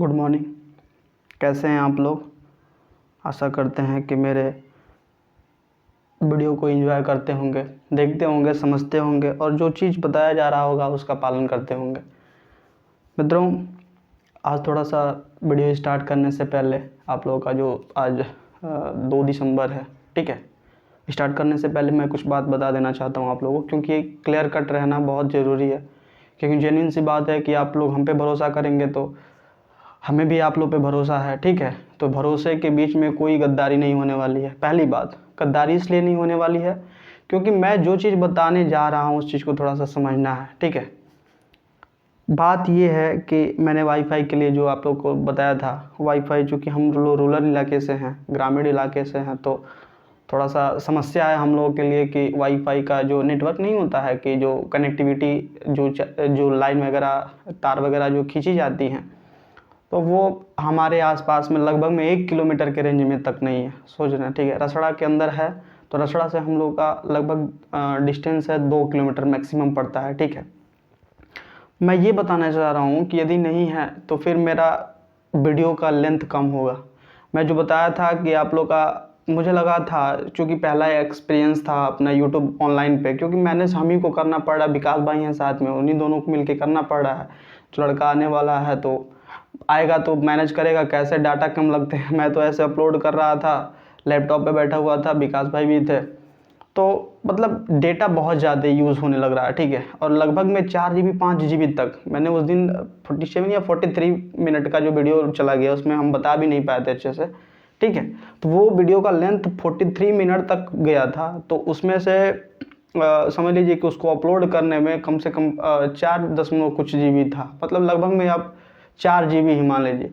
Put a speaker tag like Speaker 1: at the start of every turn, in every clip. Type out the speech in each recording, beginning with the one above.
Speaker 1: Good morning. कैसे हैं आप लोग? आशा करते हैं कि मेरे वीडियो को एंजॉय करते होंगे, देखते होंगे, समझते होंगे और जो चीज़ बताया जा रहा होगा उसका पालन करते होंगे। मित्रों, आज थोड़ा सा वीडियो स्टार्ट करने से पहले आप लोगों का जो आज 2 दिसंबर है, ठीक है, स्टार्ट करने से पहले मैं कुछ बात बता देना चाहता हूँ आप लोगों को, क्योंकि क्लियर कट रहना बहुत ज़रूरी है। क्योंकि जेन्युइन सी बात है कि आप लोग हम पे भरोसा करेंगे तो हमें भी आप लोग पे भरोसा है, ठीक है। तो भरोसे के बीच में कोई गद्दारी नहीं होने वाली है। पहली बात, गद्दारी इसलिए नहीं होने वाली है क्योंकि मैं जो चीज़ बताने जा रहा हूँ उस चीज़ को थोड़ा सा समझना है, ठीक है। बात ये है कि मैंने वाईफाई के लिए जो आप लोग को बताया था, वाईफाई चूँकि हम रूरल इलाके से हैं, ग्रामीण इलाके से हैं, तो थोड़ा सा समस्या है हम लोगों के लिए कि वाईफाई का जो नेटवर्क नहीं होता है, कि जो कनेक्टिविटी जो लाइन वगैरह, तार वगैरह जो खींची जाती हैं, तो वो हमारे आसपास में लगभग में 1 किलोमीटर के रेंज में तक नहीं है। सोच रहे हैं, ठीक है, रसड़ा के अंदर है, तो रसड़ा से हम लोग का लगभग डिस्टेंस है 2 किलोमीटर मैक्सिमम पड़ता है, ठीक है। मैं ये बताना चाह रहा हूँ कि यदि नहीं है तो फिर मेरा वीडियो का लेंथ कम होगा। मैं जो बताया था कि आप लोग का, मुझे लगा था, चूँकि पहला एक्सपीरियंस था अपना यूट्यूब ऑनलाइन पे, क्योंकि मैनेज हम ही को करना पड़ रहा है, विकास भाई हैं साथ में, उन्हीं दोनों को मिलके करना पड़ रहा है। जो लड़का आने वाला है तो आएगा तो मैनेज करेगा, कैसे डाटा कम लगते हैं। मैं तो ऐसे अपलोड कर रहा था, लैपटॉप पे बैठा हुआ था, विकास भाई भी थे, तो मतलब डेटा बहुत ज़्यादा यूज़ होने लग रहा है, ठीक है। और लगभग में 4 GB 5 GB तक मैंने उस दिन 47 या 43 मिनट का जो वीडियो चला गया उसमें हम बता भी नहीं पाए थे अच्छे से, ठीक है। तो वो वीडियो का लेंथ 43 मिनट तक गया था, तो उसमें से समझ लीजिए कि उसको अपलोड करने में कम से कम 4 दशमलव कुछ GB था। मतलब लगभग में आप 4 GB ही मान लीजिए।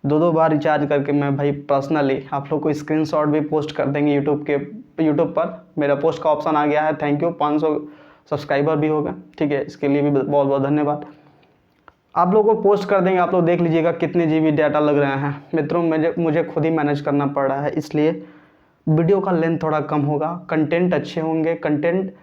Speaker 1: 2 बार रिचार्ज करके मैं भाई पर्सनली आप लोग को स्क्रीनशॉट भी पोस्ट कर देंगे यूट्यूब पर। मेरा पोस्ट का ऑप्शन आ गया है, थैंक यू। 500 सब्सक्राइबर भी हो गए, ठीक है, इसके लिए भी बहुत बहुत धन्यवाद। आप लोगों को पोस्ट कर देंगे, आप लोग देख लीजिएगा कितने GB डाटा लग रहे हैं। मित्रों, मुझे खुद ही मैनेज करना पड़ रहा है, इसलिए वीडियो का लेंथ थोड़ा कम होगा, कंटेंट अच्छे होंगे, कंटेंट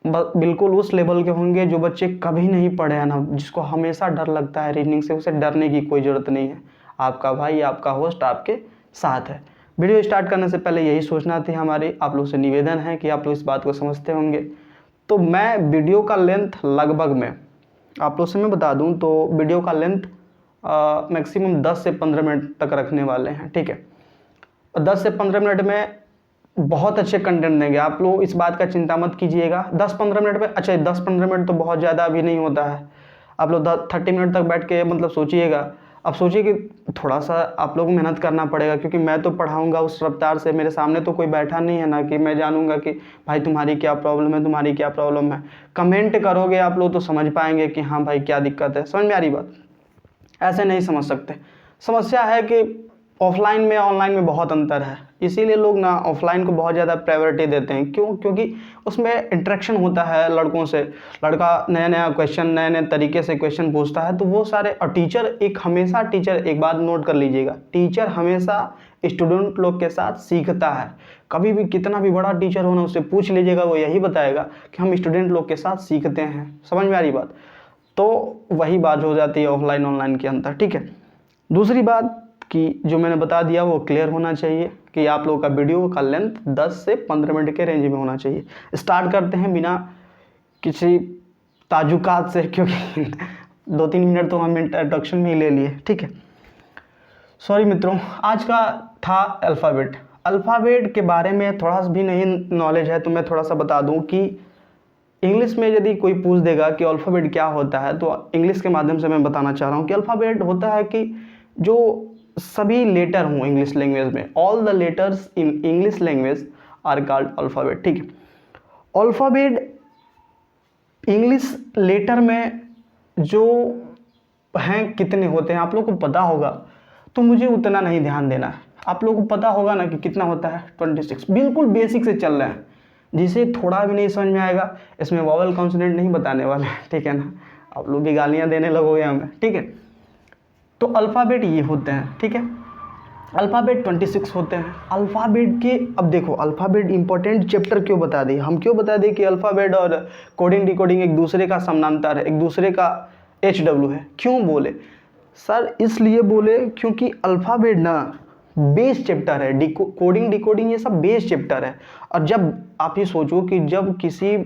Speaker 1: बिल्कुल उस लेवल के होंगे जो बच्चे कभी नहीं पढ़े हैं ना, जिसको हमेशा डर लगता है रीजनिंग से, उसे डरने की कोई ज़रूरत नहीं है। आपका भाई, आपका होस्ट आपके साथ है। वीडियो स्टार्ट करने से पहले यही सोचना थी हमारी, आप लोग से निवेदन है कि आप लोग इस बात को समझते होंगे। तो मैं वीडियो का लेंथ लगभग में आप लोग से मैं बता दूं तो वीडियो का लेंथ मैक्सिमम 10 से 15 मिनट तक रखने वाले हैं, ठीक है। और 10 से 15 मिनट में बहुत अच्छे कंटेंट देंगे। आप लोग इस बात का चिंता मत कीजिएगा। 10-15 मिनट में, अच्छा 10-15 मिनट तो बहुत ज़्यादा अभी नहीं होता है। आप लोग 30 मिनट तक बैठ के मतलब सोचिएगा। अब सोचिए कि थोड़ा सा आप लोग को मेहनत करना पड़ेगा, क्योंकि मैं तो पढ़ाऊंगा उस रफ्तार से, मेरे सामने तो कोई बैठा नहीं है ना कि मैं जानूंगा कि भाई तुम्हारी क्या प्रॉब्लम है, तुम्हारी क्या प्रॉब्लम है। कमेंट करोगे आप लोग तो समझ पाएंगे कि हाँ भाई क्या दिक्कत है। समझ में आ रही बात? ऐसे नहीं समझ सकते। समस्या है कि ऑफलाइन में ऑनलाइन में बहुत अंतर है, इसीलिए लोग ना ऑफलाइन को बहुत ज़्यादा प्रायोरिटी देते हैं। क्यों? क्योंकि उसमें इंटरेक्शन होता है लड़कों से, लड़का नया नया क्वेश्चन, नए नए तरीके से क्वेश्चन पूछता है, तो वो सारे, और टीचर एक बात नोट कर लीजिएगा, टीचर हमेशा स्टूडेंट लोग के साथ सीखता है। कभी भी कितना भी बड़ा टीचर हो ना, उससे पूछ लीजिएगा, वो यही बताएगा कि हम स्टूडेंट लोग के साथ सीखते हैं। समझ में आ रही बात? तो वही बात हो जाती है ऑफलाइन ऑनलाइन के अंदर, ठीक है। दूसरी बात कि जो मैंने बता दिया वो क्लियर होना चाहिए कि आप लोगों का वीडियो का लेंथ 10 से 15 मिनट के रेंज में होना चाहिए। स्टार्ट करते हैं बिना किसी ताजुकात से, क्योंकि 2-3 मिनट तो हम इंट्रोडक्शन में ही ले लिए, ठीक है। सॉरी मित्रों, आज का था अल्फ़ाबेट के बारे में थोड़ा सा भी नहीं नॉलेज है, तो मैं थोड़ा सा बता दूं कि इंग्लिश में यदि कोई पूछ देगा कि अल्फ़ाबेट क्या होता है, तो इंग्लिश के माध्यम से मैं बताना चाह रहा हूँ कि अल्फ़ाबेट होता है कि जो सभी लेटर हों इंग्लिश लैंग्वेज में, all the letters in English language are called alphabet, ठीक है। अल्फ़ाबेट इंग्लिश लेटर में जो हैं कितने होते हैं आप लोग को पता होगा, तो मुझे उतना नहीं ध्यान देना है। आप लोग को पता होगा ना कि कितना होता है, 26। बिल्कुल बेसिक से चल रहे हैं, जिसे थोड़ा भी नहीं समझ में आएगा इसमें वॉवल कॉन्सोनेंट नहीं बताने वाले हैं, ठीक है ना। आप लोग भी गालियाँ देने लगोगे हमें, ठीक है। तो अल्फ़ाबेट ये होते हैं, ठीक है। अल्फ़ाबेट 26 होते हैं। अल्फ़ाबेट के, अब देखो अल्फ़ाबेट इंपॉर्टेंट चैप्टर क्यों बता दिए हम, क्यों बता दिए कि अल्फ़ाबेट और कोडिंग डिकोडिंग एक दूसरे का समानांतर है, एक दूसरे का HW है, क्यों बोले? सर इसलिए बोले क्योंकि अल्फ़ाबेट ना बेस चैप्टर है, कोडिंग डिकोडिंग ये सब बेस चैप्टर है। और जब आप ही सोचो कि जब किसी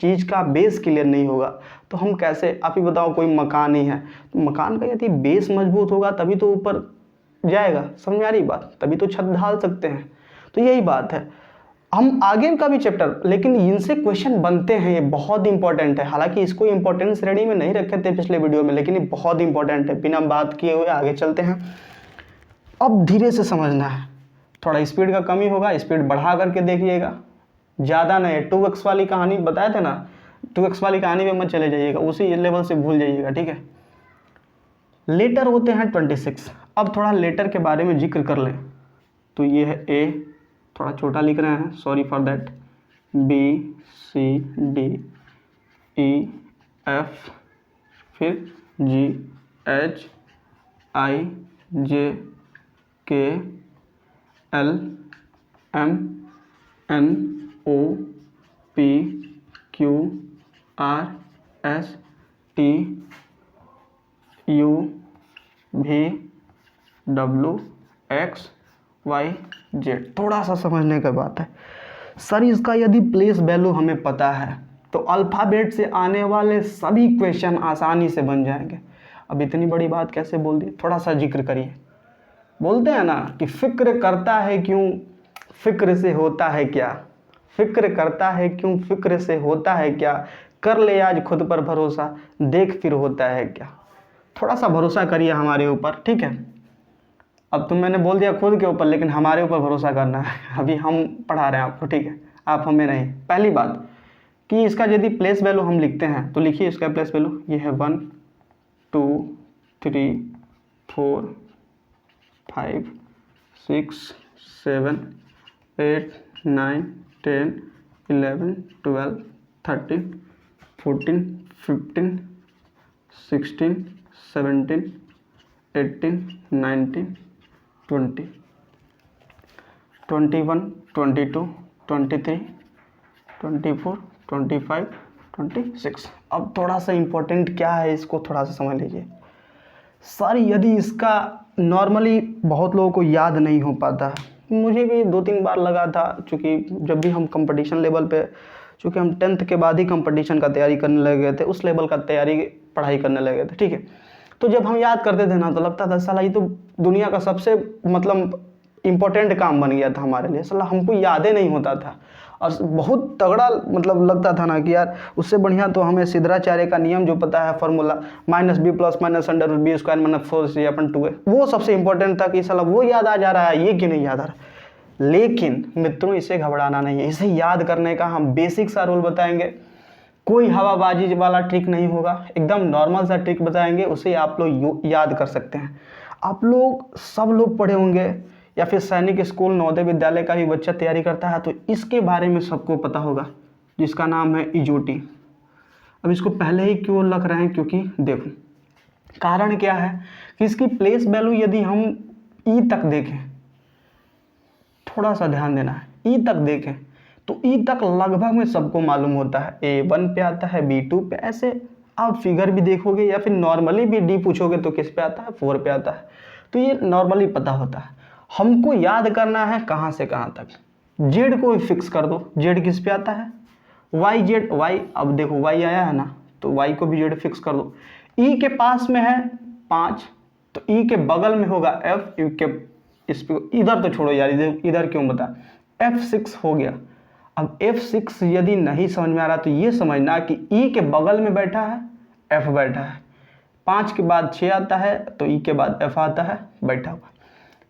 Speaker 1: चीज़ का बेस क्लियर नहीं होगा तो हम कैसे, आप ही बताओ, कोई मकान ही है तो मकान का यदि बेस मजबूत होगा तभी तो ऊपर जाएगा, समझ में आ रही बात, तभी तो छत ढाल सकते हैं। तो यही बात है, हम आगे का भी चैप्टर, लेकिन इनसे क्वेश्चन बनते हैं, ये बहुत इंपॉर्टेंट है। हालांकि इसको इंपॉर्टेंस श्रेणी में नहीं रखे थे पिछले वीडियो में, लेकिन ये बहुत इंपॉर्टेंट है। बिना बात किए हुए आगे चलते हैं। अब धीरे से समझना है, थोड़ा स्पीड का कमी होगा, स्पीड बढ़ा करके देखिएगा, ज़्यादा नहीं। 2x वाली कहानी बताए थे ना, 2x वाली कहानी में मत चले जाइएगा, उसी लेवल से भूल जाइएगा, ठीक है। लेटर होते हैं 26। अब थोड़ा लेटर के बारे में जिक्र कर लें तो ये है ए, थोड़ा छोटा लिख रहे हैं, sorry for that, B C D E F, फिर G H I J K L M N O P Q R S T U V W X Y Z. थोड़ा सा समझने की बात है सर, इसका यदि प्लेस वैल्यू हमें पता है तो अल्फ़ाबेट से आने वाले सभी क्वेश्चन आसानी से बन जाएंगे। अब इतनी बड़ी बात कैसे बोल दी, थोड़ा सा जिक्र करिए। बोलते हैं ना कि फिक्र करता है क्यों, फिक्र से होता है क्या, फिक्र करता है क्यों, फिक्र से होता है क्या, कर ले आज खुद पर भरोसा, देख फिर होता है क्या। थोड़ा सा भरोसा करिए हमारे ऊपर, ठीक है। अब तो मैंने बोल दिया खुद के ऊपर, लेकिन हमारे ऊपर भरोसा करना है। अभी हम पढ़ा रहे हैं आपको, ठीक है, आप हमें नहीं। पहली बात कि इसका यदि प्लेस वैल्यू हम लिखते हैं तो लिखिए इसका प्लेस वैल्यू, ये है 1 2 3 4 5 6 7 8 9 10 11 12 13 14 15 16 17 18 19 20 21 22 23 24 25 26। अब थोड़ा सा इम्पोर्टेंट क्या है इसको थोड़ा सा समझ लीजिए सर। यदि इसका नॉर्मली बहुत लोगों को याद नहीं हो पाता है, मुझे भी 2-3 बार लगा था, चूँकि जब भी हम कंपटीशन लेवल पे, चूँकि हम 10th के बाद ही कंपटीशन का तैयारी करने लगे थे, उस लेवल का पढ़ाई करने लगे थे, ठीक है। तो जब हम याद करते थे ना तो लगता था साला ये तो दुनिया का सबसे मतलब इम्पोर्टेंट काम बन गया था हमारे लिए, साला हमको याद ही नहीं होता था। और बहुत तगड़ा मतलब लगता था ना कि यार उससे बढ़िया तो हमें सिद्धाचार्य का नियम जो पता है, फार्मूला -b + -√b² - 4c/2a, वो सबसे इंपॉर्टेंट था कि साला वो याद आ जा रहा है, ये क्यों नहीं याद आ रहा। लेकिन मित्रों इसे घबराना नहीं है, इसे याद करने का हम बेसिक सा रूल बताएंगे। कोई हवाबाजी वाला ट्रिक नहीं होगा, एकदम नॉर्मल सा ट्रिक बताएंगे, उसे आप लोग याद कर सकते हैं। आप लोग सब लोग पढ़े होंगे, या फिर सैनिक स्कूल नवोदय विद्यालय का भी बच्चा तैयारी करता है तो इसके बारे में सबको पता होगा, जिसका नाम है इजोटी। अब इसको पहले ही क्यों रख रहे हैं, क्योंकि देखो कारण क्या है कि इसकी प्लेस वैल्यू यदि हम ई तक देखें, थोड़ा सा ध्यान देना है, ई तक देखें तो ई तक लगभग में सबको मालूम होता है, A1 पे आता है, B2 पे, ऐसे आप फिगर भी देखोगे या फिर नॉर्मली भी डी पूछोगे तो किस पे आता है, 4 पे आता है। तो ये नॉर्मली पता होता है। हमको याद करना है कहाँ से कहाँ तक। जेड को फिक्स कर दो, जेड किस पे आता है, वाई जेड, वाई, अब देखो वाई आया है ना तो वाई को भी जेड फिक्स कर दो। ई के पास में है 5 तो ई के बगल में होगा एफ, इस पे इधर तो छोड़ो यार, इधर क्यों बता, F6 हो गया। अब F6 यदि नहीं समझ में आ रहा तो ये समझना कि ई के बगल में बैठा है, F बैठा है, 5 के बाद 6 आता है तो ई के बाद F आता है बैठा हुआ।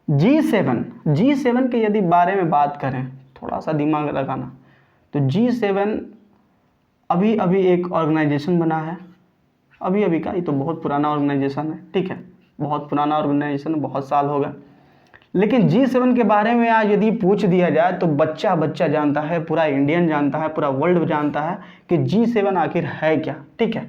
Speaker 1: G7 के यदि बारे में बात करें, थोड़ा सा दिमाग लगाना, तो G7 अभी अभी एक ऑर्गेनाइजेशन बना है, अभी का, ये तो बहुत पुराना ऑर्गेनाइजेशन है, ठीक है, बहुत पुराना ऑर्गेनाइजेशन, बहुत साल हो गए। लेकिन G7 के बारे में आज यदि पूछ दिया जाए तो बच्चा बच्चा जानता है, पूरा इंडियन जानता है, पूरा वर्ल्ड जानता है कि G7 आखिर है क्या, ठीक है।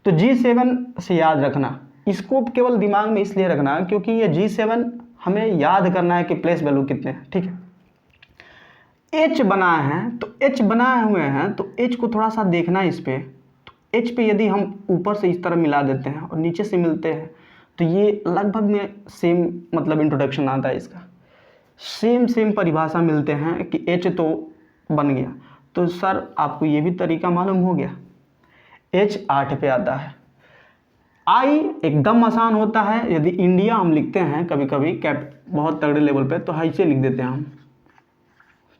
Speaker 1: तो G7 से याद रखना, इसको केवल दिमाग में इसलिए रखना क्योंकि ये G7 हमें याद करना है कि प्लेस वैल्यू कितने हैं, ठीक है। H बनाए हैं तो H बनाए हुए हैं तो H को थोड़ा सा देखना इस पे, तो H पे यदि हम ऊपर से इस तरह मिला देते हैं और नीचे से मिलते हैं तो ये लगभग में सेम मतलब इंट्रोडक्शन आता है इसका, सेम परिभाषा मिलते हैं कि H तो बन गया। तो सर आपको ये भी तरीका मालूम हो गया, H 8 पे आता है। I एकदम आसान होता है, यदि इंडिया हम लिखते हैं कभी कभी कैप बहुत तगड़े लेवल पे, तो ऐसे लिख देते हैं हम,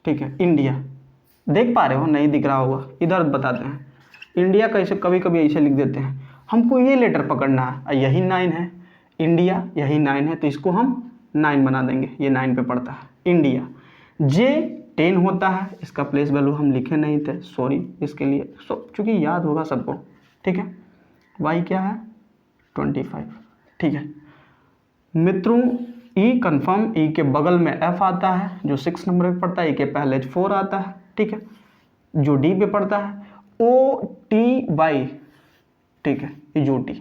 Speaker 1: ठीक है। इंडिया देख पा रहे हो, नहीं दिख रहा होगा, इधर बताते हैं। इंडिया कैसे कभी कभी ऐसे लिख देते हैं, हमको ये लेटर पकड़ना है, यही 9 है, इंडिया यही 9 है, तो इसको हम 9 बना देंगे, ये 9 पे पड़ता है इंडिया। J 10 होता है, इसका प्लेस वैल्यू हम लिखे नहीं थे, सॉरी इसके लिए, चूँकि याद होगा सबको, ठीक है। Y क्या है 25, ठीक है मित्रों। E कन्फर्म, E के बगल में F आता है जो 6 नंबर पे पड़ता है, E के पहले 4 आता है, ठीक है, जो D पे पड़ता है OTY, ठीक है, इजोटी।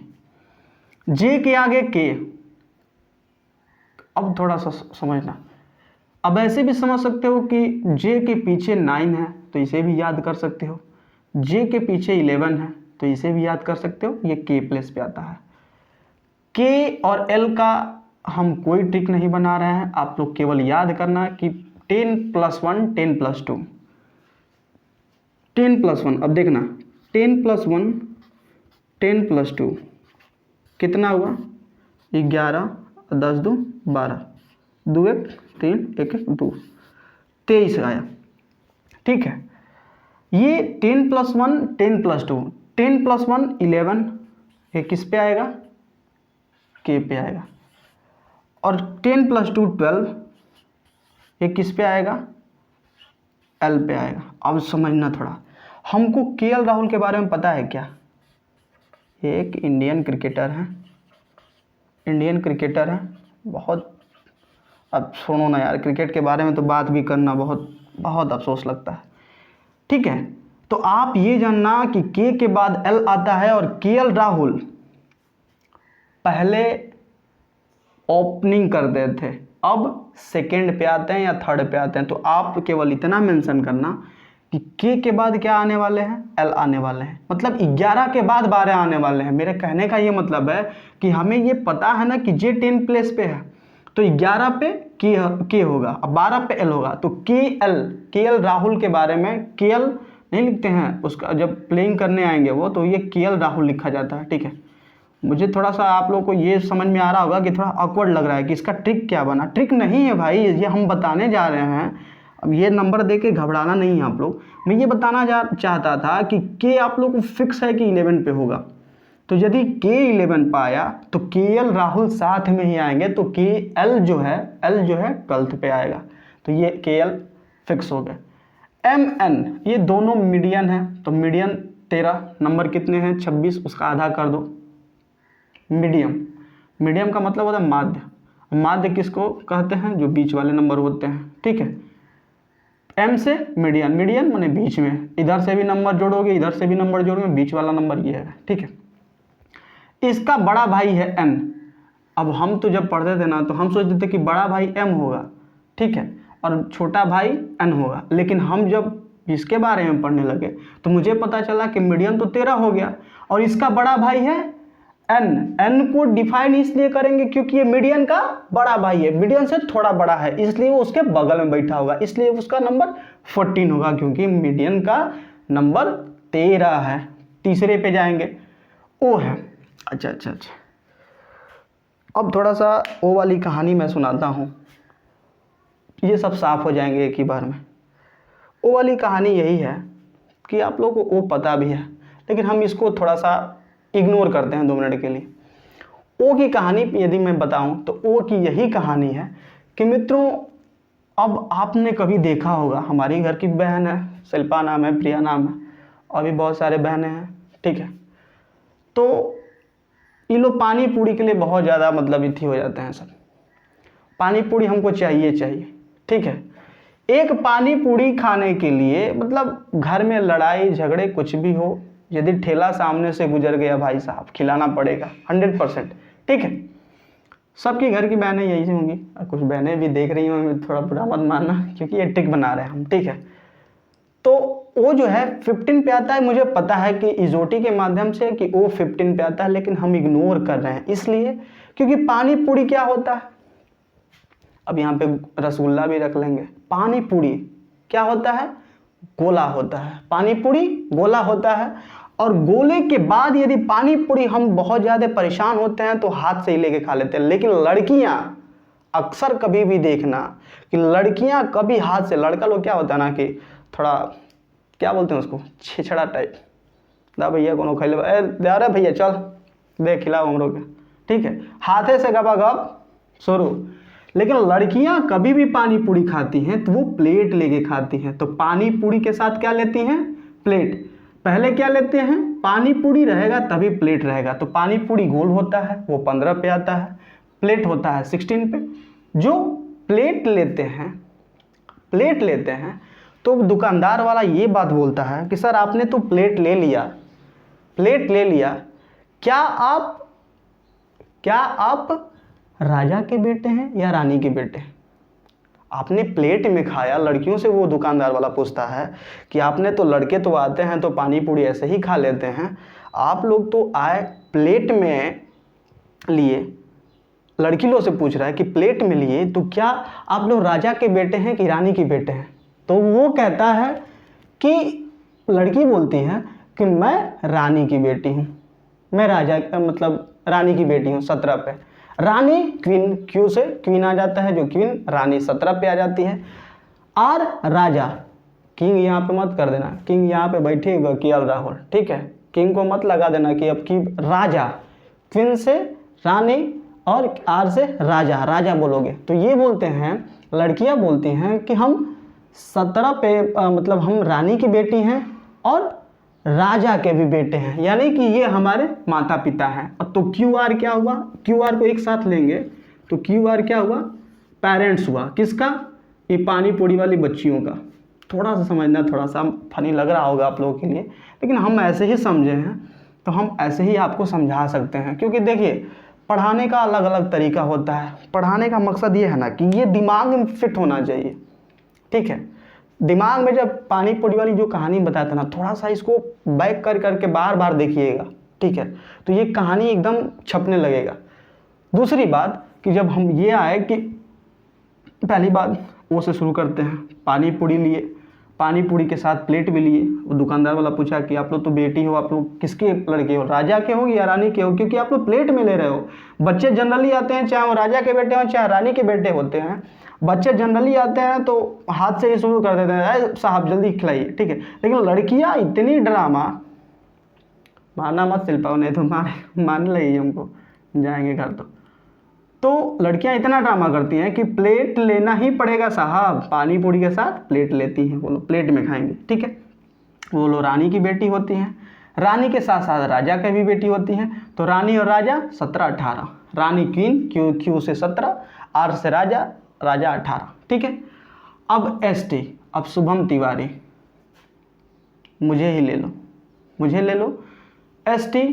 Speaker 1: J के आगे K, अब थोड़ा सा समझना, अब ऐसे भी समझ सकते हो कि J के पीछे 9 है तो इसे भी याद कर सकते हो, J के पीछे 11 है तो इसे भी याद कर सकते हो, ये K प्लेस पे आता है। K और L का हम कोई ट्रिक नहीं बना रहे हैं, आप लोग केवल याद करना कि 10 + 1 10 + 2, 10 + 1, अब देखना 10 + 1 10 + 2 कितना हुआ 11, 10 2 12, 2 1 3 1 1 2, 23 आया, ठीक है। ये 10 + 1 10 + 2, 10 + 1 11, ये किस पे आएगा K पे आएगा, और 10 + 2 12, ये किस पे आएगा L पे आएगा। अब समझना थोड़ा, हमको KL राहुल के बारे में पता है क्या, ये एक इंडियन क्रिकेटर हैं, इंडियन क्रिकेटर हैं बहुत, अब सुनो ना यार, क्रिकेट के बारे में तो बात भी करना बहुत बहुत अफसोस लगता है, ठीक है। तो आप ये जानना कि K के बाद L आता है, और KL राहुल पहले ओपनिंग करते थे, अब सेकंड पे आते हैं या थर्ड पे आते हैं। तो आप केवल इतना मेंशन करना कि K के बाद क्या आने वाले हैं, L आने वाले हैं, मतलब 11 के बाद 12 आने वाले हैं। मेरे कहने का ये मतलब है कि हमें ये पता है ना कि J 10 प्लेस पे है, तो 11 पे K होगा, अब 12 पे L होगा, तो KL राहुल के बारे में, KL नहीं लिखते हैं उसका, जब प्लेइंग करने आएंगे वो, तो ये KL राहुल लिखा जाता है, ठीक है। मुझे थोड़ा सा आप लोगों को ये समझ में आ रहा होगा कि थोड़ा ऑकवर्ड लग रहा है कि इसका ट्रिक क्या बना, ट्रिक नहीं है भाई, ये हम बताने जा रहे हैं। अब ये नंबर दे के घबराना नहीं है आप लोग, मैं ये बताना चाहता था कि K आप लोग को फिक्स है कि 11 पे होगा, तो यदि K 11 पे आया तो KL राहुल साथ में ही आएंगे, तो L जो है 12th पे आएगा, तो ये KL फिक्स हो गया। MN ये दोनों मीडियन है, तो मीडियन 13, नंबर कितने हैं 26, उसका आधा कर दो। मीडियम का मतलब होता है माध्य, माध्य किसको कहते हैं, जो बीच वाले नंबर होते हैं, ठीक है। M से मीडियन माने बीच में, इधर से भी नंबर जोड़ोगे इधर से भी नंबर जोड़ोगे, बीच वाला नंबर ये है, ठीक है। इसका बड़ा भाई है N। अब हम तो जब पढ़ते थे ना, तो हम सोचते थे कि बड़ा भाई M होगा, ठीक है, और छोटा भाई N होगा, लेकिन हम जब इसके बारे में पढ़ने लगे तो मुझे पता चला कि मीडियन तो 13 हो गया, और इसका बड़ा भाई है N को डिफाइन इसलिए करेंगे क्योंकि ये मीडियन का बड़ा भाई है, मीडियन से थोड़ा बड़ा है, इसलिए वो उसके बगल में बैठा होगा, इसलिए उसका नंबर 14 होगा, क्योंकि मीडियन का नंबर 13 है। तीसरे पे जाएंगे, O है, अच्छा, अब थोड़ा सा O वाली कहानी मैं सुनाता हूँ, ये सब साफ हो जाएंगे एक ही बार में। O वाली कहानी यही है कि आप लोगों को O पता भी है, लेकिन हम इसको थोड़ा सा इग्नोर करते हैं 2 मिनट के लिए। O की कहानी यदि मैं बताऊं तो O की यही कहानी है कि मित्रों, अब आपने कभी देखा होगा, हमारी घर की बहन है, शिल्पा नाम है, प्रिया नाम है, और भी बहुत सारे बहनें हैं, ठीक है। तो ये लोग पानी पूरी के लिए बहुत ज़्यादा मतलब इथी हो जाते हैं, सब पानी पूरी हमको चाहिए, ठीक है। एक पानी पूरी खाने के लिए मतलब घर में लड़ाई झगड़े कुछ भी हो, यदि ठेला सामने से गुजर गया भाई साहब, खिलाना पड़ेगा 100%, ठीक है। सबकी घर की बहनें यही होंगी, और कुछ बहनें भी देख रही होंगी, थोड़ा बुरा मत मानना, क्योंकि ये ट्रिक बना रहे हैं हम, ठीक है। तो वो जो है 15 पे आता है। मुझे पता है कि इजोटी के माध्यम से कि वो 15 पे आता है, लेकिन हम इग्नोर कर रहे हैं इसलिए क्योंकि पानी पूरी क्या होता है, अब यहाँ पे रसगुल्ला भी रख लेंगे। पानी पूरी क्या होता है, गोला होता है। पानी पूरी गोला होता है, और गोले के बाद यदि पानी पूरी हम बहुत ज़्यादा परेशान होते हैं तो हाथ से ही लेके खा लेते हैं। लेकिन लड़कियाँ अक्सर कभी भी देखना कि लड़कियाँ कभी हाथ से, लड़का लोग क्या होता है ना कि थोड़ा क्या बोलते हैं उसको, छिछड़ा टाइप, दा भैया कोनो खैले अरे भैया चल दे खिलाओ हमरों के, ठीक है, हाथे से गपा गप शुरू। लेकिन लड़कियां कभी भी पानी पूरी खाती हैं तो वो प्लेट लेके खाती हैं। तो पानी पूरी के साथ क्या लेती हैं, प्लेट। पहले क्या लेते हैं, पानी पूरी रहेगा तभी प्लेट रहेगा। तो पानी पूरी गोल होता है वो 15 पे आता है, प्लेट होता है 16 पे। जो प्लेट लेते हैं तो दुकानदार वाला ये बात बोलता है कि सर आपने तो प्लेट ले लिया, क्या आप राजा के बेटे हैं या रानी के बेटे हैं? आपने प्लेट में खाया। लड़कियों से वो दुकानदार वाला पूछता है कि आपने तो, लड़के तो आते हैं तो पानी पूरी ऐसे ही खा लेते हैं, आप लोग तो आए प्लेट में लिए। लड़की लोग से पूछ रहा है कि प्लेट में लिए तो क्या आप लोग राजा के बेटे हैं कि रानी के बेटे हैं? तो वो कहता है कि, लड़की बोलती है कि मैं रानी की बेटी हूँ, मैं राजा मतलब रानी की बेटी हूँ। 17 पे रानी क्वीन, क्यू से क्वीन आ जाता है, जो क्वीन रानी 17 पे आ जाती है। और राजा, किंग यहाँ पे मत कर देना, किंग यहाँ पे बैठेगा केएल राहुल, ठीक है, किंग को मत लगा देना कि अब की राजा, क्वीन से रानी और आर से राजा बोलोगे। तो ये बोलते हैं, लड़कियां बोलती हैं कि हम 17 पे मतलब हम रानी की बेटी हैं और राजा के भी बेटे हैं, यानी कि ये हमारे माता पिता हैं। तो क्यू आर क्या हुआ, क्यू आर को एक साथ लेंगे तो क्यू आर क्या हुआ, पेरेंट्स हुआ। किसका, ये पानी पूरी वाली बच्चियों का। थोड़ा सा समझना, थोड़ा सा फनी लग रहा होगा आप लोगों के लिए, लेकिन हम ऐसे ही समझे हैं तो हम ऐसे ही आपको समझा सकते हैं। क्योंकि देखिए, पढ़ाने का अलग अलग तरीका होता है। पढ़ाने का मकसद ये है ना कि ये दिमाग में फिट होना चाहिए, ठीक है। दिमाग में जब पानी पूरी वाली जो कहानी बताया था ना, थोड़ा सा इसको बैक कर करके बार बार देखिएगा, ठीक है, तो ये कहानी एकदम छपने लगेगा। दूसरी बात कि जब हम ये आए कि पहली बात वो से शुरू करते हैं, पानी पूरी लिए, पानी पूरी के साथ प्लेट भी लिए। वो दुकानदार वाला पूछा कि आप लोग तो बेटी हो, आप लोग किसके लड़के हो, राजा के हो या रानी के हो, क्योंकि आप लोग प्लेट में ले रहे हो। बच्चे जनरली आते हैं, चाहे वो राजा के बेटे हों चाहे रानी के बेटे होते हैं, बच्चे जनरली आते हैं तो हाथ से ही शुरू कर देते हैं, साहब जल्दी खिलाइए, ठीक है। लेकिन लड़कियां इतनी ड्रामा, मारना मत शिल्पा, नहीं तो मारने लगी हमको, जाएंगे घर तो लड़कियां इतना ड्रामा करती हैं कि प्लेट लेना ही पड़ेगा साहब, पानी पूरी के साथ प्लेट लेती हैं, वो लोग प्लेट में खाएंगे, ठीक है। वो लोग रानी की बेटी होती हैं, रानी के साथ साथ राजा की भी बेटी होती हैं। तो रानी और राजा 17 18, रानी क्वीन, क्यू से 17, आर से राजा 18, ठीक है। अब ST, अब शुभम तिवारी, मुझे ले लो। ST,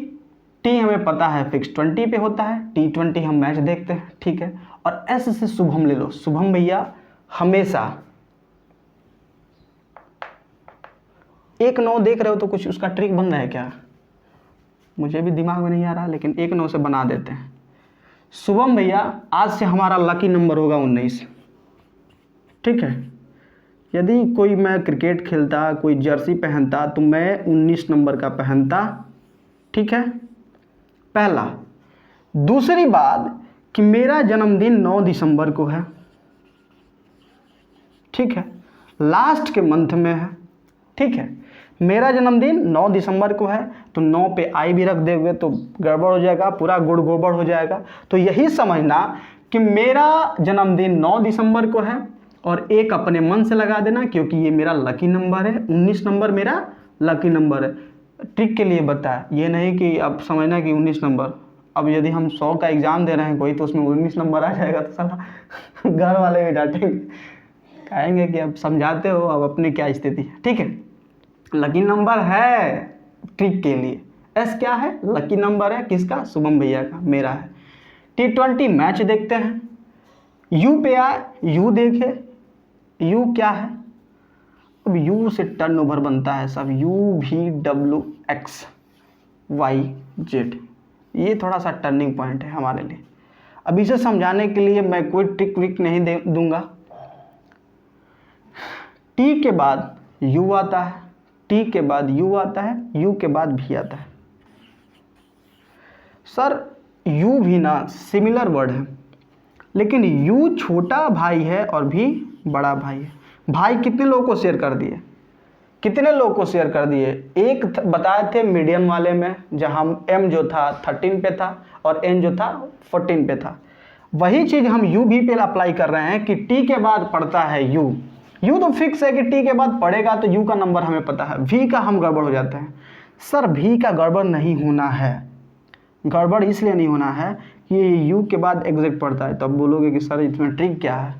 Speaker 1: T हमें पता है फिक्स 20 पे होता है, T20 हम मैच देखते हैं, ठीक है। और S से शुभम ले लो। शुभम भैया हमेशा 1-9 देख रहे हो तो कुछ उसका ट्रिक बन रहा है क्या, मुझे भी दिमाग में नहीं आ रहा, लेकिन 1-9 से बना देते हैं। शुभम भैया आज से हमारा लकी नंबर होगा 19, ठीक है। यदि कोई, मैं क्रिकेट खेलता, कोई जर्सी पहनता तो मैं 19 नंबर का पहनता, ठीक है, पहला। दूसरी बात कि मेरा जन्मदिन 9 दिसंबर को है, ठीक है, लास्ट के मंथ में है, ठीक है। मेरा जन्मदिन 9 दिसंबर को है तो 9 पे आई भी रख देंगे तो गड़बड़ हो जाएगा, पूरा गुड़ गोबर हो जाएगा। तो यही समझना कि मेरा जन्मदिन 9 दिसंबर को है, और एक अपने मन से लगा देना क्योंकि ये मेरा लकी नंबर है, 19 नंबर मेरा लकी नंबर है। ट्रिक के लिए बताया, ये नहीं कि अब समझना कि 19 नंबर, अब यदि हम 100 का एग्ज़ाम दे रहे हैं कोई तो उसमें 19 नंबर आ जाएगा तो साला घर वाले भी डांटेंगे, कहेंगे कि अब समझाते हो, अब अपने क्या स्थिति है, ठीक है। लकी नंबर है ट्रिक के लिए। S क्या है, लकी नंबर है, किसका, शुभम भैया का, मेरा है। T20 मैच देखते हैं। U पे आए, U देखे, U क्या है, अब यू से टर्नओवर बनता है सब, UVWXYZ। ये थोड़ा सा टर्निंग पॉइंट है हमारे लिए। अब इसे समझाने के लिए मैं कोई ट्रिक विक नहीं दूंगा। टी के बाद यू आता है, टी के बाद यू आता है, यू के बाद भी आता है। सर यू भी ना सिमिलर वर्ड है, लेकिन यू छोटा भाई है और भी बड़ा भाई है। भाई कितने लोगों को शेयर कर दिए, कितने लोगों को शेयर कर दिए? एक बताए थे मीडियम वाले में, जहां m जो था 13 पे था और n जो था 14 पे था। वही चीज़ हम u भी पे अप्लाई कर रहे हैं कि t के बाद पड़ता है u। u तो फिक्स है कि t के बाद पड़ेगा, तो u का नंबर हमें पता है। v का हम गड़बड़ हो जाते हैं। सर v का गड़बड़ नहीं होना है, गड़बड़ इसलिए नहीं होना है कि u के बाद एग्जैक्ट पड़ता है। तब बोलोगे कि सर इसमें ट्रिक क्या है,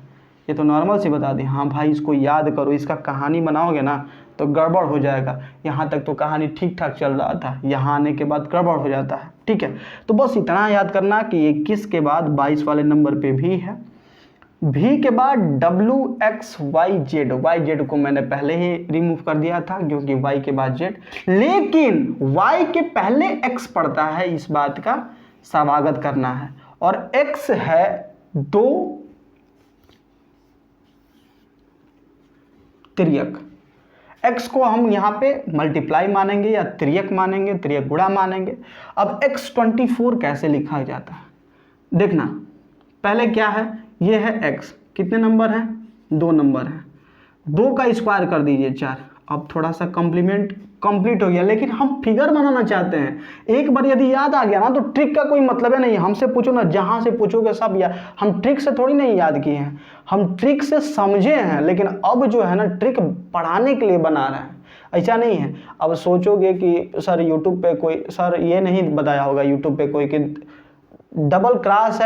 Speaker 1: ये तो नॉर्मल सी बता दी। हाँ भाई, इसको याद करो, इसका कहानी बनाओगे ना तो गड़बड़ हो जाएगा। यहाँ तक तो कहानी ठीक ठाक चल रहा था, यहाँ आने के बाद गड़बड़ हो जाता है। ठीक है, तो बस इतना याद करना कि 21 के बाद 22 वाले नंबर पे भी है। भी के बाद WXYZ, YZ को मैंने पहले ही रिमूव कर दिया था क्योंकि Y के बाद Z, लेकिन Y के पहले X पड़ता है, इस बात का स्वागत करना है। और X है 2 तिर्यक। x को हम यहाँ पे मल्टीप्लाई मानेंगे या तिर्यक मानेंगे, तिर्यक गुणा मानेंगे। अब x24 कैसे लिखा जाता है देखना। पहले क्या है, ये है x, कितने नंबर हैं? 2 नंबर हैं। 2 का स्क्वायर कर दीजिए 4। अब थोड़ा सा कंप्लीट हो गया, लेकिन हम फिगर बनाना चाहते हैं। एक बार यदि याद आ गया ना तो ट्रिक का कोई मतलब है नहीं। हमसे पूछो ना, जहाँ से पूछोगे सब याद। हम ट्रिक से थोड़ी नहीं याद किए हैं, हम ट्रिक से समझे हैं, लेकिन अब जो है ना ट्रिक पढ़ाने के लिए बना रहे हैं, ऐसा नहीं है। अब सोचोगे कि सर यूट्यूब पे कोई, सर ये नहीं बताया होगा यूट्यूब पे कोई कि डबल क्रॉस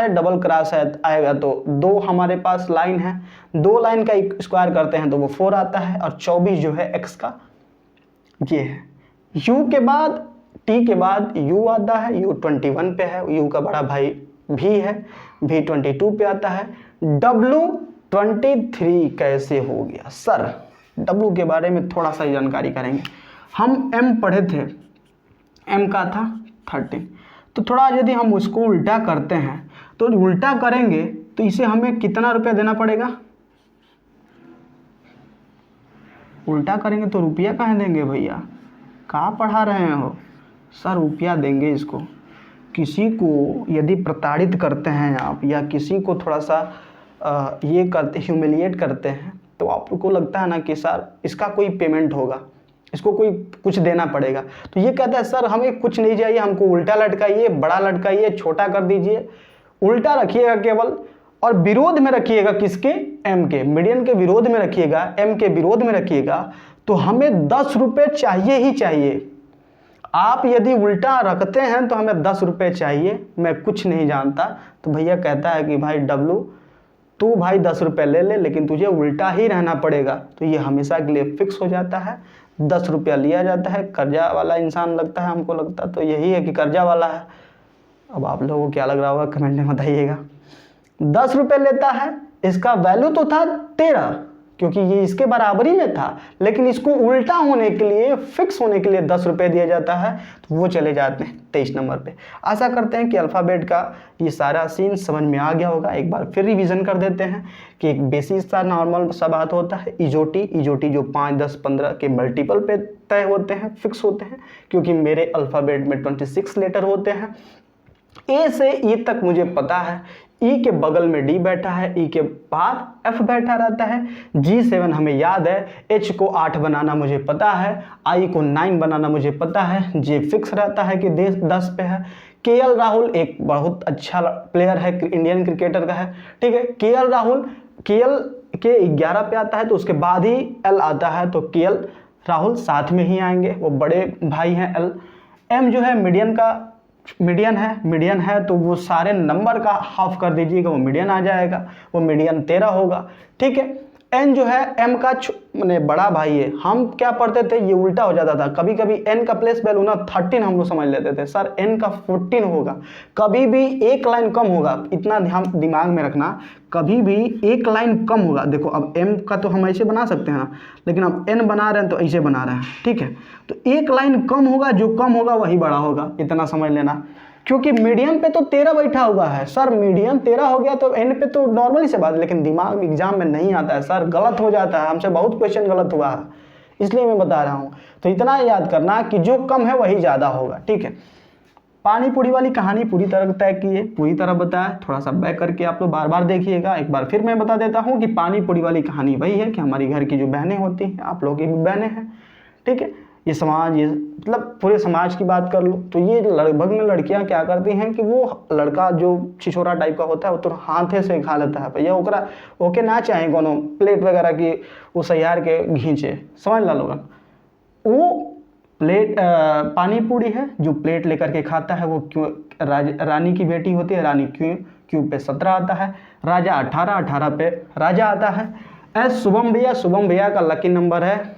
Speaker 1: है आएगा तो 2 हमारे पास लाइन है, 2 लाइन का स्क्वायर करते हैं तो वो 4 आता है। और 24 जो है x का ये है। u के बाद t के बाद u आता है, u 21 पे है, u का बड़ा भाई v है, v 22 पे आता है। w 23 कैसे हो गया? सर w के बारे में थोड़ा सा जानकारी करेंगे। हम m पढ़े थे, m का था 13, तो थोड़ा यदि हम उसको उल्टा करते हैं तो उल्टा करेंगे तो इसे हमें कितना रुपया देना पड़ेगा? उल्टा करेंगे तो रुपया कहाँ देंगे भैया, कहाँ पढ़ा रहे हो? सर रुपया देंगे इसको। किसी को यदि प्रताड़ित करते हैं आप, या किसी को थोड़ा सा ये करते, ह्यूमिलिएट करते हैं, तो आपको लगता है ना कि सर इसका कोई पेमेंट होगा, इसको कोई कुछ देना पड़ेगा। तो ये कहता है सर हमें कुछ नहीं चाहिए, हमको उल्टा लटकाइए, बड़ा लटकाइए, छोटा कर दीजिए। उल्टा रखिएगा केवल, और विरोध में रखिएगा किसके? m के, मीडियन के विरोध में रखिएगा, m के विरोध में रखिएगा। तो हमें 10 रुपये चाहिए ही चाहिए। आप यदि उल्टा रखते हैं तो हमें 10 रुपये चाहिए, मैं कुछ नहीं जानता। तो भैया कहता है कि भाई W तू भाई 10 रुपये ले ले, लेकिन तुझे उल्टा ही रहना पड़ेगा। तो ये हमेशा के लिए फिक्स हो जाता है, 10 रुपया लिया जाता है। कर्जा वाला इंसान लगता है, हमको लगता तो यही है कि कर्जा वाला है। अब आप लोगों को क्या लग रहा होगा कमेंट में बताइएगा। 10 रुपये लेता है, इसका वैल्यू तो था 13 क्योंकि ये इसके बराबरी में था, लेकिन इसको उल्टा होने के लिए, फिक्स होने के लिए 10 रुपये दिया जाता है, तो वो चले जाते हैं 23 नंबर पे। आशा करते हैं कि अल्फ़ाबेट का ये सारा सीन समझ में आ गया होगा। एक बार फिर रिवीजन कर देते हैं कि एक बेसिक सा नॉर्मल सा बात होता है इजोटी जो 5, 10, 15 के मल्टीपल पे तय होते हैं, फिक्स होते हैं, क्योंकि मेरे अल्फ़ाबेट में 26 लेटर होते हैं। ए से ई तक मुझे पता है, ई के बगल में डी बैठा है, ई के बाद एफ बैठा रहता है, G7 हमें याद है, H को 8 बनाना मुझे पता है, I को 9 बनाना मुझे पता है, J फिक्स रहता है कि 10 पे है। KL राहुल एक बहुत अच्छा प्लेयर है, इंडियन क्रिकेटर का है, ठीक है। KL राहुल KL के 11 पे आता है, तो उसके बाद ही L आता है, तो KL राहुल साथ में ही आएंगे, वो बड़े भाई हैं L। M जो है मीडियन है, तो वो सारे नंबर का हाफ कर दीजिएगा, वो मीडियन आ जाएगा, वो मीडियन 13 होगा, ठीक है। n जो है m का मैंने बड़ा भाई है। हम क्या पढ़ते थे, ये उल्टा हो जाता था, कभी कभी n का प्लेस वैल्यू ना 13 हम लोग समझ लेते थे, सर n का 14 होगा, कभी भी एक लाइन कम होगा, इतना ध्यान दिमाग में रखना, कभी भी एक लाइन कम होगा। देखो अब m का तो हम ऐसे बना सकते हैं ना, लेकिन अब n बना रहे हैं तो ऐसे बना रहे हैं, ठीक है। तो एक लाइन कम होगा, जो कम होगा वही बड़ा होगा, इतना समझ लेना। क्योंकि मीडियम पे तो 13 बैठा हुआ है, सर मीडियम 13 हो गया तो एन पे तो नॉर्मली से बात है, लेकिन दिमाग में एग्जाम में नहीं आता है सर, गलत हो जाता है, हमसे बहुत क्वेश्चन गलत हुआ है, इसलिए मैं बता रहा हूँ। तो इतना याद करना कि जो कम है वही ज़्यादा होगा, ठीक है। पानी पूरी वाली कहानी पूरी तरह तय की है, पूरी तरह बताया, थोड़ा सा बैक करके आप लोग बार बार देखिएगा। एक बार फिर मैं बता देता हूँ कि पानी पूरी वाली कहानी वही है कि हमारी घर की जो बहनें होती हैं, आप लोगों की भी बहनें हैं, ठीक है। ये समाज, ये मतलब पूरे समाज की बात कर लो तो ये लगभग में लड़कियां क्या करती हैं कि वो लड़का जो छिछोरा टाइप का होता है वो तो हाथे से खा लेता है भैया, ओकरा ओके ना चाहे कोनो प्लेट वगैरह की वो सैयार के घींचे, समझ ला लोगन। वो प्लेट पानी पूरी है जो प्लेट लेकर के खाता है, वो क्यों रानी की बेटी होती है, रानी क्यों पे 17 आता है, राजा 18 पे राजा आता है। शुभम भैया का लकी नंबर है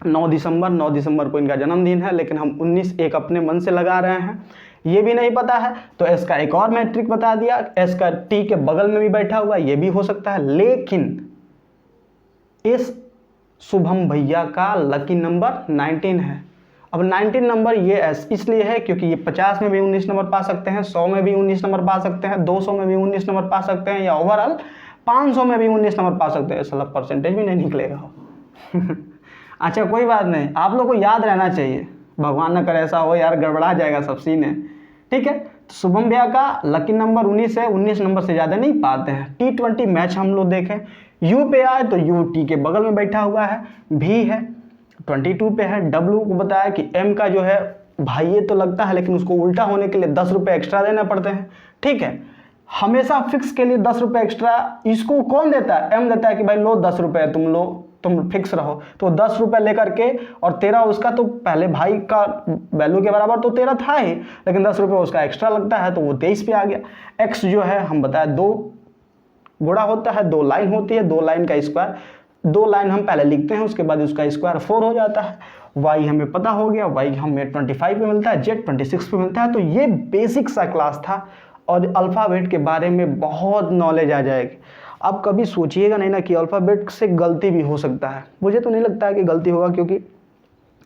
Speaker 1: 9 दिसंबर को इनका जन्मदिन है, लेकिन हम 19 एक अपने मन से लगा रहे हैं, ये भी नहीं पता है तो एस का एक और मैट्रिक बता दिया, एस का टी के बगल में भी बैठा हुआ ये भी हो सकता है, लेकिन इस शुभम भैया का लकी नंबर 19 है। अब 19 नंबर ये एस इसलिए है क्योंकि ये 50 में भी 19 नंबर पा सकते हैं, 100 में भी 19 नंबर पा सकते हैं, 200 में भी 19 नंबर पा सकते हैं, या ओवरऑल 500 में भी 19 नंबर पा सकते हैं, साला परसेंटेज भी नहीं निकलेगा हो। अच्छा कोई बात नहीं, आप लोग को याद रहना चाहिए, भगवान न करे ऐसा हो यार, गड़बड़ा जाएगा सब सीन है, ठीक है। तो शुभम भैया का लकी नंबर 19 है, 19 नंबर से ज़्यादा नहीं पाते हैं। T20 मैच हम लोग देखें, यू पे आए तो यू टी के बगल में बैठा हुआ है, भी है 22 पे है, डब्लू को बताया कि एम का जो है भाई ये तो लगता है, लेकिन उसको उल्टा होने के लिए 10 रुपये एक्स्ट्रा देना पड़ते हैं, ठीक है। हमेशा फिक्स के लिए 10 रुपये एक्स्ट्रा इसको कौन देता है, एम देता है कि भाई लो 10 रुपये तुम लो, तुम फिक्स रहो, तो 10 रुपये लेकर के, और 13 उसका, तो पहले भाई का वैल्यू के बराबर तो 13 था ही, लेकिन 10 रुपये उसका एक्स्ट्रा लगता है तो वो 23 पे आ गया। एक्स जो है हम बताया 2 गुणा होता है, 2 लाइन होती है, 2 लाइन का स्क्वायर, 2 लाइन हम पहले लिखते हैं, उसके बाद उसका स्क्वायर 4 हो जाता है। वाई हमें पता हो गया, वाई हमें 25 पे मिलता है, जेड 26 पे मिलता है। तो ये बेसिक सा क्लास था और अल्फ़ाबेट के बारे में बहुत नॉलेज आ जाएगी। आप कभी सोचिएगा नहीं ना कि अल्फ़ाबेट से गलती भी हो सकता है, मुझे तो नहीं लगता है कि गलती होगा, क्योंकि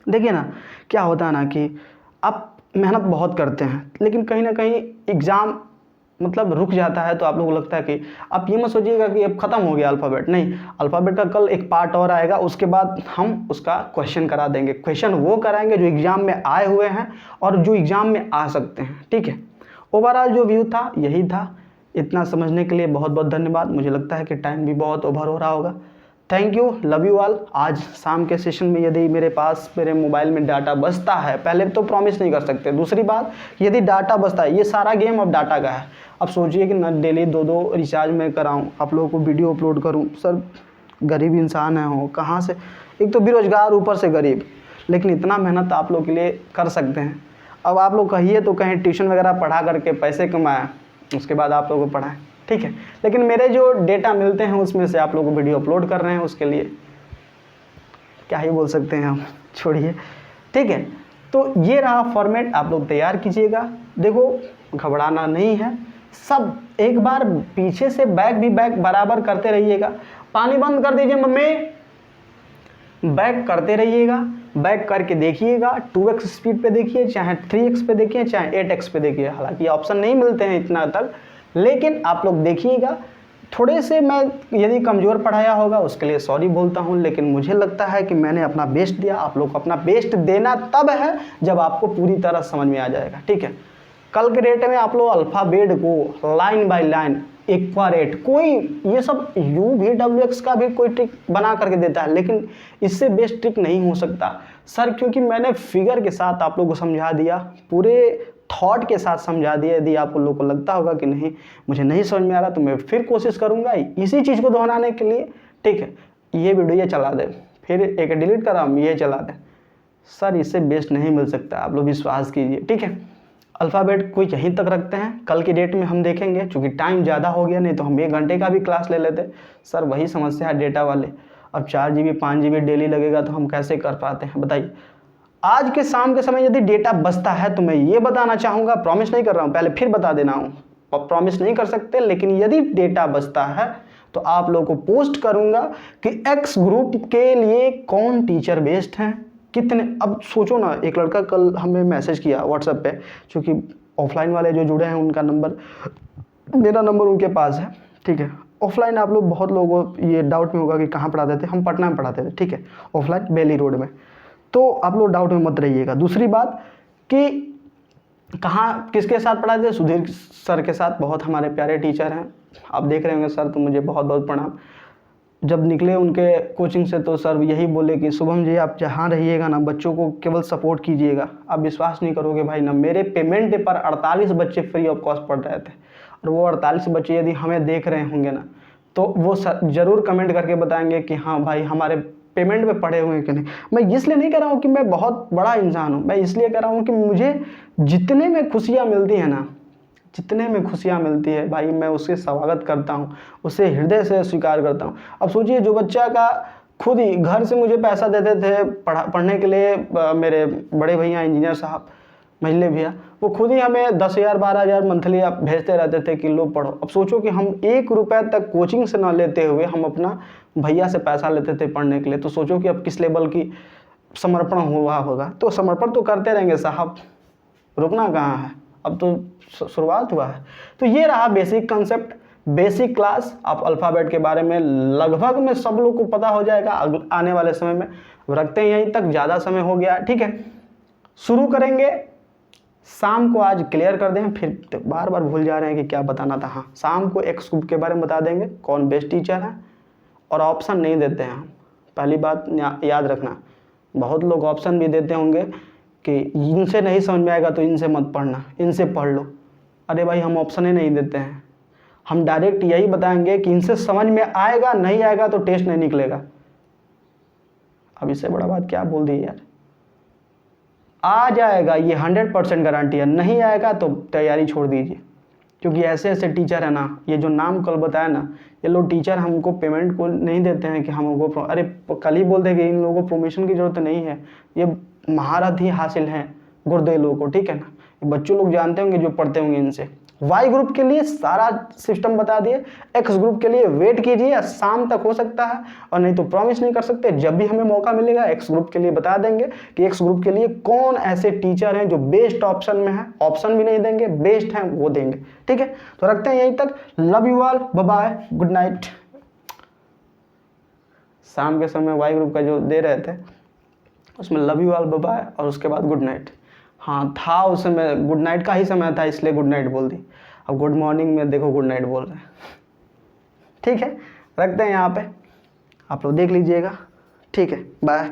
Speaker 1: देखिए ना क्या होता है ना कि आप मेहनत बहुत करते हैं, लेकिन कहीं ना कहीं एग्ज़ाम मतलब रुक जाता है, तो आप लोगों को लगता है कि आप ये मत सोचिएगा कि अब ख़त्म हो गया अल्फ़ाबेट, नहीं, अल्फ़ाबेट का कल एक पार्ट और आएगा, उसके बाद हम उसका क्वेश्चन करा देंगे। क्वेश्चन वो कराएंगे जो एग्ज़ाम में आए हुए हैं और जो एग्ज़ाम में आ सकते हैं, ठीक है। ओवरऑल जो व्यू था यही था। इतना समझने के लिए बहुत बहुत धन्यवाद। मुझे लगता है कि टाइम भी बहुत ओवर हो रहा होगा। Thank you, love you all. आज शाम के सेशन में यदि मेरे पास मेरे मोबाइल में डाटा बचता है, पहले तो प्रॉमिस नहीं कर सकते, दूसरी बात यदि डाटा बचता है, ये सारा गेम अब डाटा का है। अब सोचिए कि ना डेली 2 रिचार्ज मैं कराऊँ, आप लोगों को वीडियो अपलोड करूँ, सर गरीब इंसान है हो, कहाँ से, एक तो बेरोजगार ऊपर से गरीब, लेकिन इतना मेहनत आप लोग के लिए कर सकते हैं। अब आप लोग कहिए तो कहीं ट्यूशन वगैरह पढ़ा करके पैसे कमाएं, उसके बाद आप लोगों को पढ़ाएं, ठीक है। लेकिन मेरे जो डेटा मिलते हैं उसमें से आप लोगों को वीडियो अपलोड कर रहे हैं, उसके लिए क्या ही बोल सकते हैं हम, छोड़िए, ठीक है। तो ये रहा फॉर्मेट, आप लोग तैयार कीजिएगा। देखो घबराना नहीं है, सब एक बार पीछे से बैक भी बैक बराबर करते रहिएगा। पानी बंद कर दीजिए मम्मी, बैक करते रहिएगा, बैक करके देखिएगा, 2x स्पीड पे देखिए, चाहे 3x पे देखिए, चाहे 8x पे देखिए। हालांकि ऑप्शन नहीं मिलते हैं इतना तक, लेकिन आप लोग देखिएगा। थोड़े से मैं यदि कमज़ोर पढ़ाया होगा उसके लिए सॉरी बोलता हूं, लेकिन मुझे लगता है कि मैंने अपना बेस्ट दिया। आप लोग को अपना बेस्ट देना तब है जब आपको पूरी तरह समझ में आ जाएगा, ठीक है। कल के डेट में आप लोग अल्फ़ाबेट को लाइन बाय लाइन इक्वारेट, कोई ये सब UVWX का भी कोई ट्रिक बना करके देता है, लेकिन इससे बेस्ट ट्रिक नहीं हो सकता सर, क्योंकि मैंने फिगर के साथ आप लोगों को समझा दिया, पूरे थॉट के साथ समझा दिया। यदि आप लोगों को लगता होगा कि नहीं मुझे नहीं समझ में आ रहा, तो मैं फिर कोशिश करूँगा इसी चीज़ को दोहराने के लिए, ठीक है। ये वीडियो ये चला दे, फिर एक डिलीट करा, ये चला दे, सर इससे बेस्ट नहीं मिल सकता, आप लोग विश्वास कीजिए, ठीक है। अल्फ़ाबेट को यहीं तक रखते हैं, कल की डेट में हम देखेंगे, चूँकि टाइम ज़्यादा हो गया, नहीं तो हम 1 घंटे का भी क्लास ले लेते। सर वही समस्या है डेटा वाले, अब 4 GB 5 GB डेली लगेगा तो हम कैसे कर पाते हैं बताइए। आज के शाम के समय यदि डेटा बचता है तो मैं ये बताना चाहूँगा, प्रॉमिस नहीं कर रहा हूँ, पहले फिर बता देना हूँ, और प्रॉमिस नहीं कर सकते, लेकिन यदि डेटा बचता है तो आप लोगों को पोस्ट करूँगा कि एक्स ग्रुप के लिए कौन टीचर बेस्ड हैं, कितने। अब सोचो ना, एक लड़का कल हमें मैसेज किया व्हाट्सएप पे, क्योंकि ऑफलाइन वाले जो जुड़े हैं उनका नंबर, मेरा नंबर उनके पास है, ठीक है। ऑफलाइन आप लोग बहुत लोगों को ये डाउट में होगा कि कहाँ पढ़ाते थे, हम पटना में पढ़ाते थे, ठीक है, ऑफलाइन बेली रोड में, तो आप लोग डाउट में मत रहिएगा। दूसरी बात कि कहाँ किसके साथ पढ़ाते थे, सुधीर सर के साथ, बहुत हमारे प्यारे टीचर हैं, आप देख रहे होंगे सर, तो मुझे बहुत बहुत प्रणाम। जब निकले उनके कोचिंग से तो सर यही बोले कि शुभम जी आप जहाँ रहिएगा ना, बच्चों को केवल सपोर्ट कीजिएगा। आप विश्वास नहीं करोगे भाई ना, मेरे पेमेंट पर 48 बच्चे फ्री ऑफ कॉस्ट पढ़ रहे थे, और वो 48 बच्चे यदि हमें देख रहे होंगे ना, तो वो ज़रूर कमेंट करके बताएंगे कि हाँ भाई हमारे पेमेंट पे पढ़े हुए हैं कि नहीं। मैं इसलिए नहीं कह रहा हूँ कि मैं बहुत बड़ा इंसान हूँ, मैं इसलिए कह रहा हूँ कि मुझे जितने में खुशियाँ मिलती हैं ना, जितने में खुशियाँ मिलती है भाई, मैं उसके स्वागत करता हूँ, उसे हृदय से स्वीकार करता हूँ। अब सोचिए, जो बच्चा का खुद ही घर से मुझे पैसा देते थे पढ़ने के लिए, मेरे बड़े भैया इंजीनियर साहब, मझले भैया, वो खुद ही हमें 10,000 12,000 मंथली आप भेजते रहते थे कि लो पढ़ो। अब सोचो कि हम 1 रुपये तक कोचिंग से ना लेते हुए हम अपना भैया से पैसा लेते थे पढ़ने के लिए, तो सोचो कि अब किस लेवल की समर्पण हुआ होगा। तो समर्पण तो करते रहेंगे साहब, रुकना कहाँ है, अब तो शुरुआत हुआ है। तो ये रहा बेसिक कंसेप्ट, बेसिक क्लास। आप अल्फ़ाबेट के बारे में लगभग में सब लोग को पता हो जाएगा आने वाले समय में। रखते हैं यहीं तक, ज़्यादा समय हो गया, ठीक है। शुरू करेंगे शाम को, आज क्लियर कर दें, फिर बार बार भूल जा रहे हैं कि क्या बताना था। हाँ, शाम को एक्स ग्रुप के बारे में बता देंगे, कौन बेस्ट टीचर है, और ऑप्शन नहीं देते हैं हम, पहली बात याद रखना। बहुत लोग ऑप्शन भी देते होंगे कि इनसे नहीं समझ में आएगा तो इनसे मत पढ़ना, इनसे पढ़ लो। अरे भाई, हम ऑप्शन ही नहीं देते हैं, हम डायरेक्ट यही बताएंगे कि इनसे समझ में आएगा, नहीं आएगा तो टेस्ट नहीं निकलेगा। अब इससे बड़ा बात क्या बोल दी यार। आ जाएगा ये 100% गारंटी है, नहीं आएगा तो तैयारी छोड़ दीजिए, क्योंकि ऐसे ऐसे टीचर है ना, ये जो नाम कल बताया ना, ये लोग टीचर हमको पेमेंट को नहीं देते हैं कि हमको, अरे कल ही बोल दे कि इन लोगों को प्रमोशन की ज़रूरत नहीं है, ये महारत ही हासिल है गुरुदेव लोगों को, ठीक है ना। ये बच्चों लोग जानते होंगे जो पढ़ते होंगे इनसे। वाई ग्रुप के लिए सारा सिस्टम बता दिए, एक्स ग्रुप के लिए वेट कीजिए, शाम तक हो सकता है, और नहीं तो प्रॉमिस नहीं कर सकते, जब भी हमें मौका मिलेगा एक्स ग्रुप के लिए बता देंगे कि एक्स ग्रुप के लिए कौन ऐसे टीचर हैं जो बेस्ट ऑप्शन में है। ऑप्शन भी नहीं देंगे, बेस्ट हैं वो देंगे, ठीक है। तो रखते हैं यहीं तक, love you all, bye bye, good night. शाम के समय वाई ग्रुप का जो दे रहे थे उसमें love you all, bye bye, और उसके बाद गुड नाइट। हाँ था, उस समय गुड नाइट का ही समय था, इसलिए गुड नाइट बोल दी। अब गुड मॉर्निंग में देखो गुड नाइट बोल रहे हैं, ठीक है। रखते हैं यहाँ पे, आप लोग देख लीजिएगा, ठीक है, बाय।